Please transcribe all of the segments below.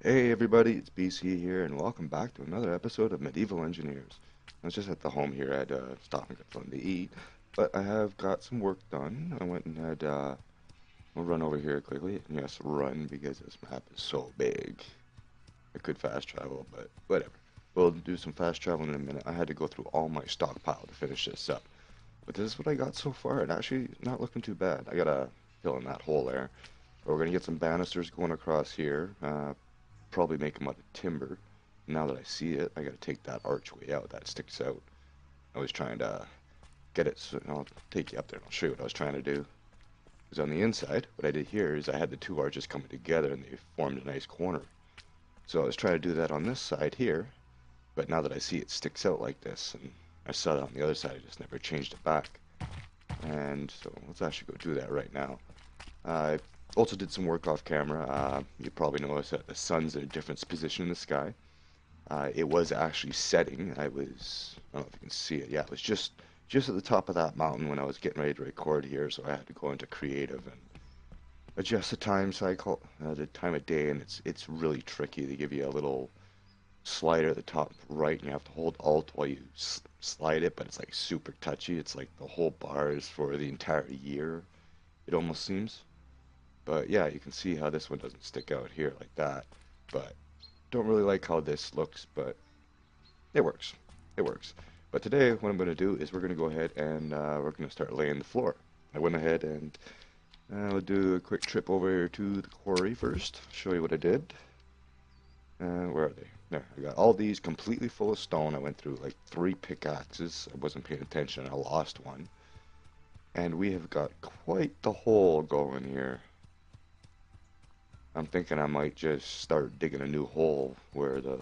Hey everybody, it's BC here, and welcome back to another episode of Medieval Engineers. I was just at the home here. I had to stop and get something to eat, but I have got some work done. I went and we'll run over here quickly. Yes, run, because this map is so big. I could fast travel, but whatever. We'll do some fast traveling in a minute. I had to go through all my stockpile to finish this up. But this is what I got so far, and actually not looking too bad. I gotta fill in that hole there. But we're gonna get some banisters going across here. Probably make them out of timber. Now that I see it, I gotta take that archway out. That sticks out. I was trying to get it, so I'll take you up there and I'll show you what I was trying to do. Because on the inside, what I did here is I had the two arches coming together and they formed a nice corner. So I was trying to do that on this side here, but now that I see it sticks out like this, and I saw it on the other side, I just never changed it back. And so let's actually go do that right now. I also did some work off camera. You probably noticed that the sun's in a different position in the sky. It was actually setting. I don't know if you can see it. Yeah, it was just at the top of that mountain when I was getting ready to record here, so I had to go into creative and adjust the time cycle, the time of day, and it's really tricky. They give you a little slider at the top right, and you have to hold Alt while you slide it, but it's like super touchy. It's like the whole bar is for the entire year. It almost seems. But yeah, you can see how this one doesn't stick out here like that. But don't really like how this looks, but it works. It works. But today, what I'm going to do is we're going to go ahead and we're going to start laying the floor. I went ahead and we'll do a quick trip over here to the quarry first. Show you what I did. Where are they? There. I got all these completely full of stone. I went through like 3 pickaxes. I wasn't paying attention. I lost one. And we have got quite the hole going here. I'm thinking I might just start digging a new hole where the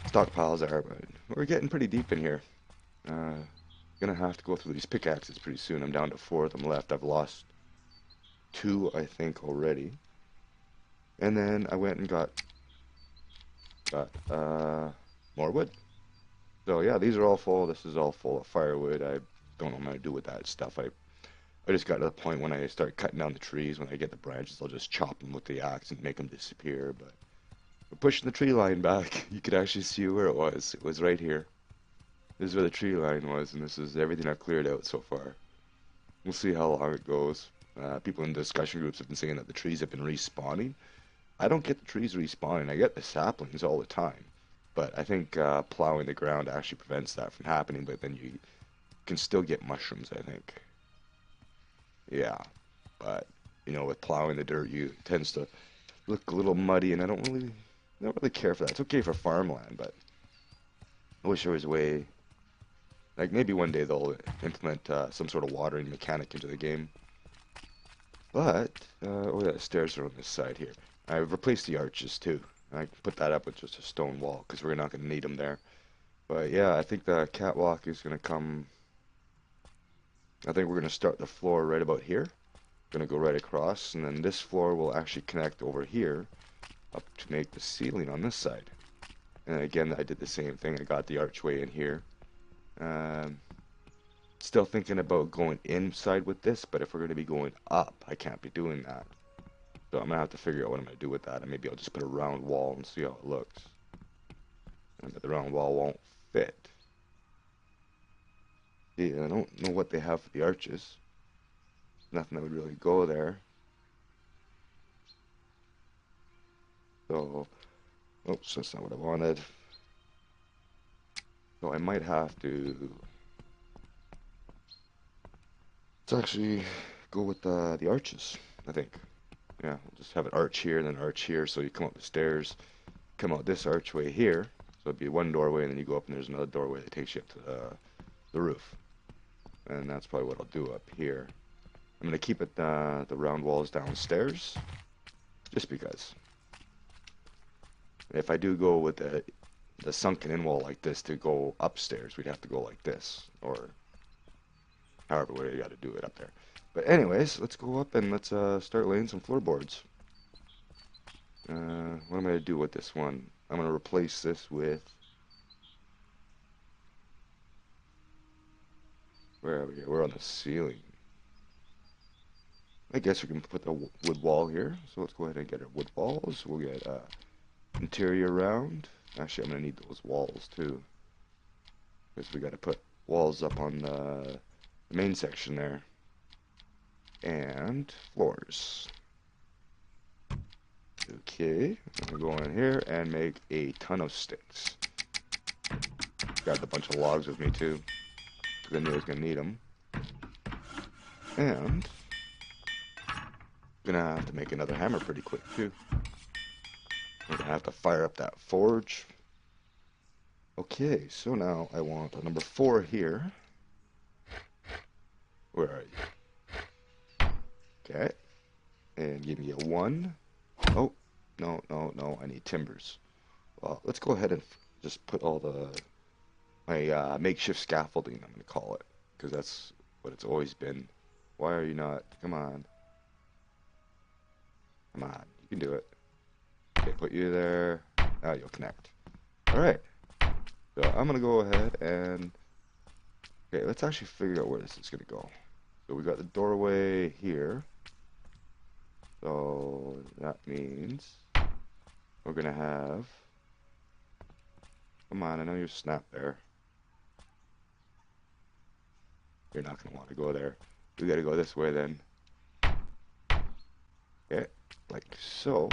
stockpiles are, but we're getting pretty deep in here. Uh, Gonna have to go through these pickaxes pretty soon. I'm down to 4 of them left. I've lost 2, I think, already. And then I went and got more wood. So yeah, these are all full. This is all full of firewood. I don't know what I'm gonna do with that stuff. I just got to the point when I start cutting down the trees, when I get the branches, I'll just chop them with the axe and make them disappear. But we're pushing the tree line back. You could actually see where it was. It was right here. This is where the tree line was, and this is everything I've cleared out so far. We'll see how long it goes. People in discussion groups have been saying that the trees have been respawning. I don't get the trees respawning. I get the saplings all the time. But I think plowing the ground actually prevents that from happening, but then you can still get mushrooms, I think. Yeah, but with plowing the dirt, you it tends to look a little muddy, and I don't really care for that. It's okay for farmland, but I wish there was a way. Like maybe one day they'll implement some sort of watering mechanic into the game. But oh yeah, the stairs are on this side here. I've replaced the arches too. I can put that up with just a stone wall because we're not going to need them there. But yeah, I think the catwalk is going to come. I think we're going to start the floor right about here. Going to go right across, and then this floor will actually connect over here up to make the ceiling on this side. And again, I did the same thing. I got the archway in here. Um, Still thinking about going inside with this, but if we're going to be going up, I can't be doing that. So I'm going to have to figure out what I'm going to do with that, and maybe I'll just put a round wall and see how it looks. But the round wall won't fit. Yeah, I don't know what they have for the arches. Nothing that would really go there. So, oops, that's not what I wanted. So I might have to. Let's actually go with the arches, I think. Yeah, we'll just have an arch here and then an arch here. So you come up the stairs, come out this archway here. So it'd be one doorway, and then you go up and there's another doorway that takes you up to the roof. And that's probably what I'll do up here. I'm going to keep it the round walls downstairs, just because. If I do go with the sunken in wall like this to go upstairs, we'd have to go like this, or however way you got to do it up there. But anyways, let's go up and let's start laying some floorboards. What am I going to do with this one? I'm going to replace this with... Where are we? We're on the ceiling. I guess we can put the wood wall here. So let's go ahead and get our wood walls. We'll get interior round. Actually, I'm gonna need those walls too, because we gotta put walls up on the main section there. And floors. Okay, I'm gonna go in here and make a ton of sticks. Got a bunch of logs with me too, because I knew I was gonna need them. And I'm gonna have to make another hammer pretty quick too. I'm gonna have to fire up that forge. Okay, so now I want a number 4 here. Where are you? Okay, and give me a 1. Oh, no, I need timbers. Well, let's go ahead and just put all my makeshift scaffolding, I'm gonna call it, because that's what it's always been. Why are you not? Come on. Come on, you can do it. Okay, put you there. Now you'll connect. Alright, so I'm gonna go ahead and... Okay, let's actually figure out where this is gonna go. So we got the doorway here. So that means we're gonna have... Come on, I know you're snapped there. You're not gonna want to go there. We gotta go this way then. Okay, like so.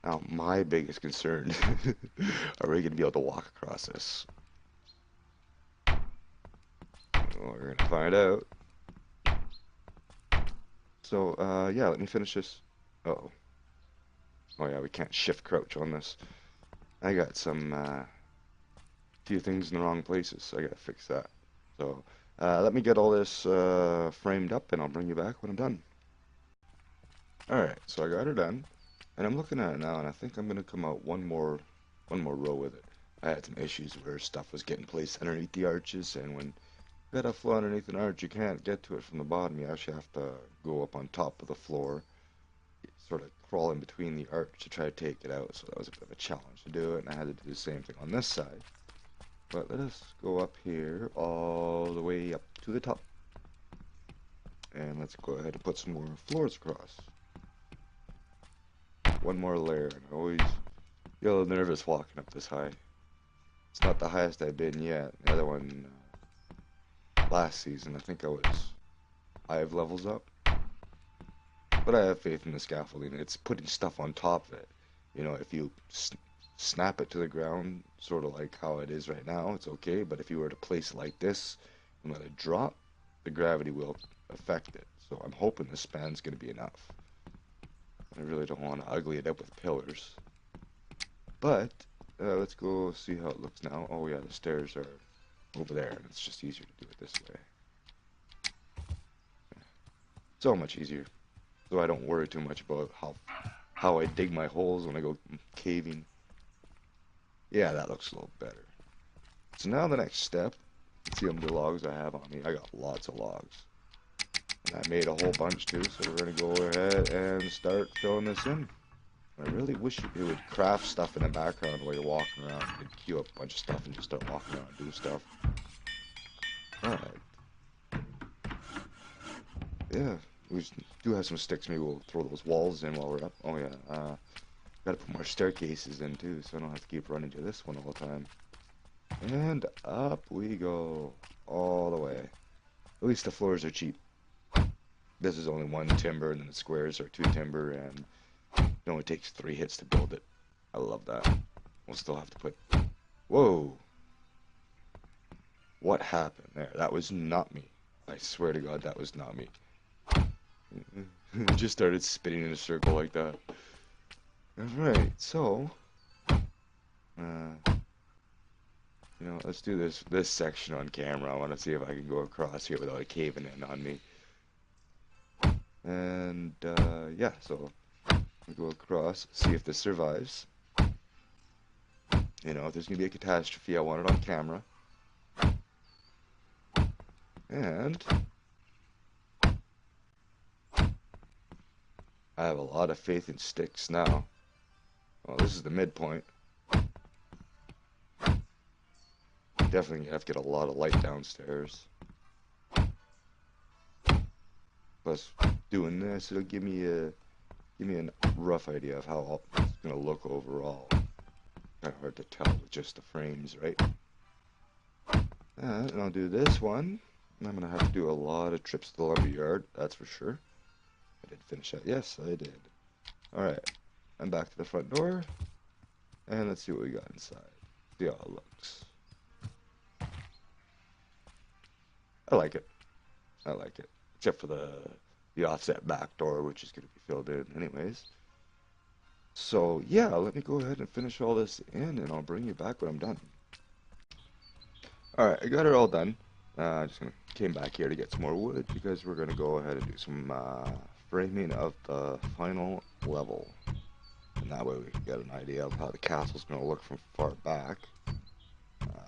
Now my biggest concern, are we gonna be able to walk across this? Well, we're gonna find out. So, yeah, let me finish this. Uh-oh. Oh yeah, we can't shift crouch on this. I got some, few things in the wrong places, so I gotta fix that. So, let me get all this, framed up, and I'll bring you back when I'm done. Alright, so I got her done, and I'm looking at it now, and I think I'm gonna come out one more row with it. I had some issues where stuff was getting placed underneath the arches, and when you got a floor underneath an arch, you can't get to it from the bottom. You actually have to go up on top of the floor, sort of crawl in between the arch to try to take it out. So that was a bit of a challenge to do it, and I had to do the same thing on this side. But let us go up here all the way up to the top, and let's go ahead and put some more floors across. One more layer, and I always get a little nervous walking up this high. It's not the highest I've been yet. The other one, last season, I think I was 5 levels up. But I have faith in the scaffolding. It's putting stuff on top of it. You know, if you snap it to the ground, sort of like how it is right now, it's okay. But if you were to place it like this and let it drop, the gravity will affect it. So I'm hoping the span's going to be enough. I really don't want to ugly it up with pillars. But let's go see how it looks now. Oh yeah, the stairs are over there, and it's just easier to do it this way. So much easier. So I don't worry too much about how I dig my holes when I go caving. Yeah, that looks a little better. So now the next step, let's see how many logs I have on me. I got lots of logs. And I made a whole bunch too, so we're going to go ahead and start filling this in. I really wish it would craft stuff in the background while you're walking around. You could queue up a bunch of stuff and just start walking around and do stuff. Alright. Yeah, we do have some sticks. Maybe we'll throw those walls in while we're up. Oh yeah, gotta put more staircases in too, so I don't have to keep running to this one all the time. And up we go, all the way. At least the floors are cheap. This is only 1 timber, and then the squares are 2 timber, and it only takes 3 hits to build it. I love that. We'll still have to put... Whoa! What happened there? That was not me. I swear to God, that was not me. Just started spinning in a circle like that. Alright, so... you know, let's do this section on camera. I want to see if I can go across here without it caving in on me. And, yeah, so... We'll go across, see if this survives. You know, if there's going to be a catastrophe, I want it on camera. And... I have a lot of faith in sticks now. Well, this is the midpoint. Definitely have to get a lot of light downstairs. Plus, doing this, it'll give me a rough idea of how it's going to look overall. Kind of hard to tell with just the frames, right? And I'll do this one. I'm going to have to do a lot of trips to the lumberyard, that's for sure. I did finish that. Yes, I did. Alright, I'm back to the front door. And let's see what we got inside. See how it looks. I like it. I like it. Except for the offset back door, which is going to be filled in anyways. So, yeah, let me go ahead and finish all this in, and I'll bring you back when I'm done. Alright, I got it all done. Just came back here to get some more wood, because we're going to go ahead and do some framing of the final level. And that way we can get an idea of how the castle's going to look from far back.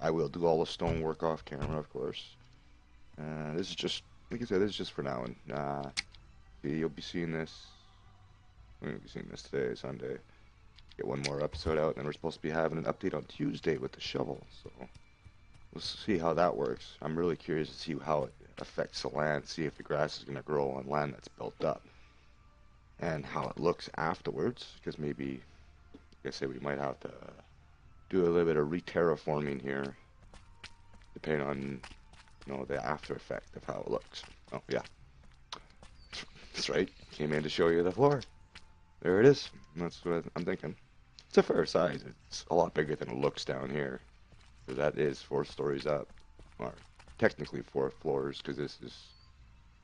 I will do all the stonework off camera, of course. This is just, like I said, this is just for now. And you'll be seeing this. I'm going to be seeing this today, Sunday. Get one more episode out, and then we're supposed to be having an update on Tuesday with the shovel. So we'll see how that works. I'm really curious to see how it affects the land, see if the grass is going to grow on land that's built up, and how it looks afterwards. Because maybe, like I say, we might have to do a little bit of re-terraforming here, depending on, you know, the after effect of how it looks. Oh yeah, that's right. Came in to show you the floor. There it is. That's what I'm thinking. It's a fair size. It's a lot bigger than it looks down here. So that is 4 stories up, or technically 4 floors, because this is,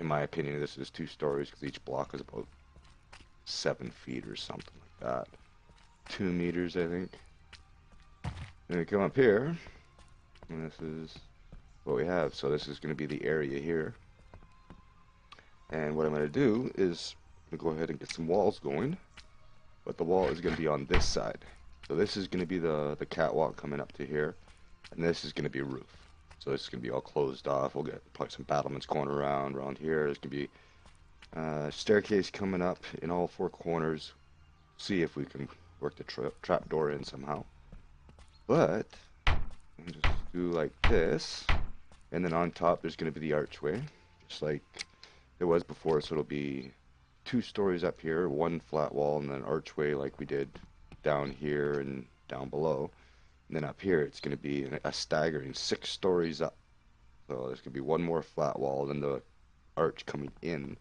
in my opinion, this is 2 stories, because each block is about 7 feet or something like that. 2 meters, I think. Then we come up here, and this is what we have. So this is going to be the area here. And what I'm going to do is I'm going to go ahead and get some walls going. But the wall is going to be on this side. So this is going to be the catwalk coming up to here. And this is going to be a roof. So this is going to be all closed off. We'll get probably some battlements going around here. There's going to be a staircase coming up in all 4 corners. See if we can work the trap door in somehow. But I'll just do like this. And then on top there's going to be the archway. Just like it was before. So it'll be 2 stories up here, 1 flat wall, and then an archway like we did down here and down below. And then up here it's going to be a staggering 6 stories up. So there's going to be 1 more flat wall, then the arch coming in.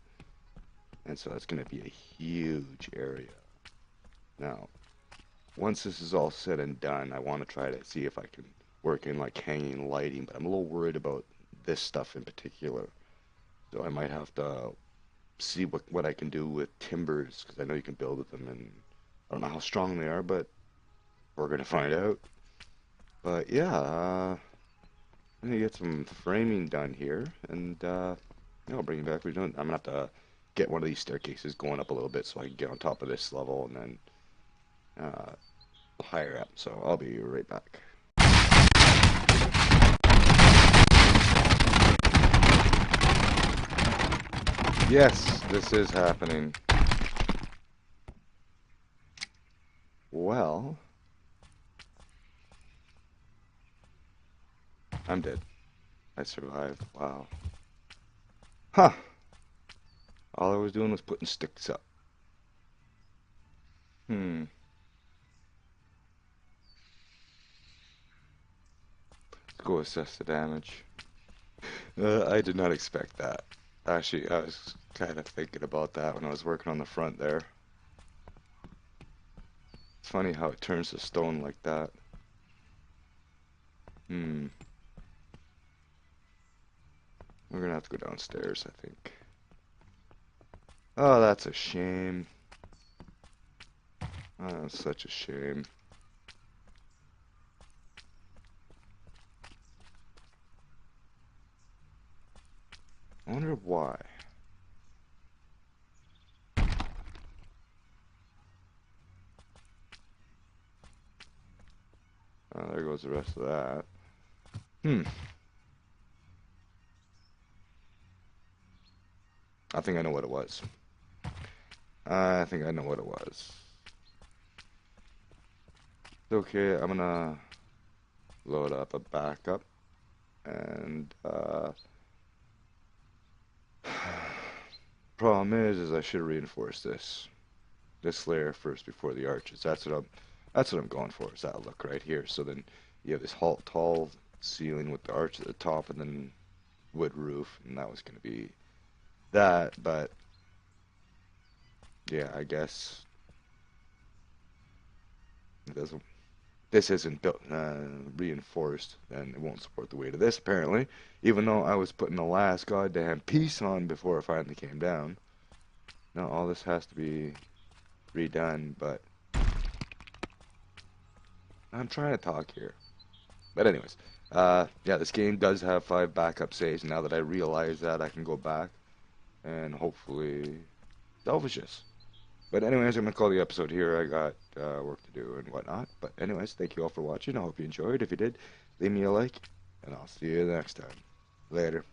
And so that's going to be a huge area. Now, once this is all said and done, I want to try to see if I can work in like hanging lighting, but I'm a little worried about this stuff in particular. So I might have to see what I can do with timbers, because I know you can build with them, and I don't know how strong they are, but we're gonna find out. But yeah, I'm gonna get some framing done here, and I'll bring it back. I'm gonna have to get one of these staircases going up a little bit so I can get on top of this level, and then higher up. So I'll be right back. Yes, this is happening. Well, I'm dead. I survived. Wow. Huh. All I was doing was putting sticks up. Let's go assess the damage. I did not expect that. Actually, I was kind of thinking about that when I was working on the front there. It's funny how it turns to stone like that. We're gonna have to go downstairs, I think. Oh, that's a shame. Oh, that's such a shame. I wonder why. Oh, there goes the rest of that. I think I know what it was. I think I know what it was. Okay, I'm gonna load up a backup, and problem is I should reinforce this. this layer first before the arches. That's what I'm going for, is that look right here. So then you have this tall ceiling with the arch at the top and then wood roof, and that was going to be that. But yeah, I guess it doesn't. This isn't built reinforced, and it won't support the weight of this apparently. Even though I was putting the last goddamn piece on before it finally came down. Now all this has to be redone, but I'm trying to talk here. But anyways, yeah, this game does have 5 backup saves. Now that I realize that, I can go back and hopefully salvage this. But anyways, I'm going to call the episode here. I got work to do and whatnot. But anyways, thank you all for watching. I hope you enjoyed. If you did, leave me a like, and I'll see you next time. Later.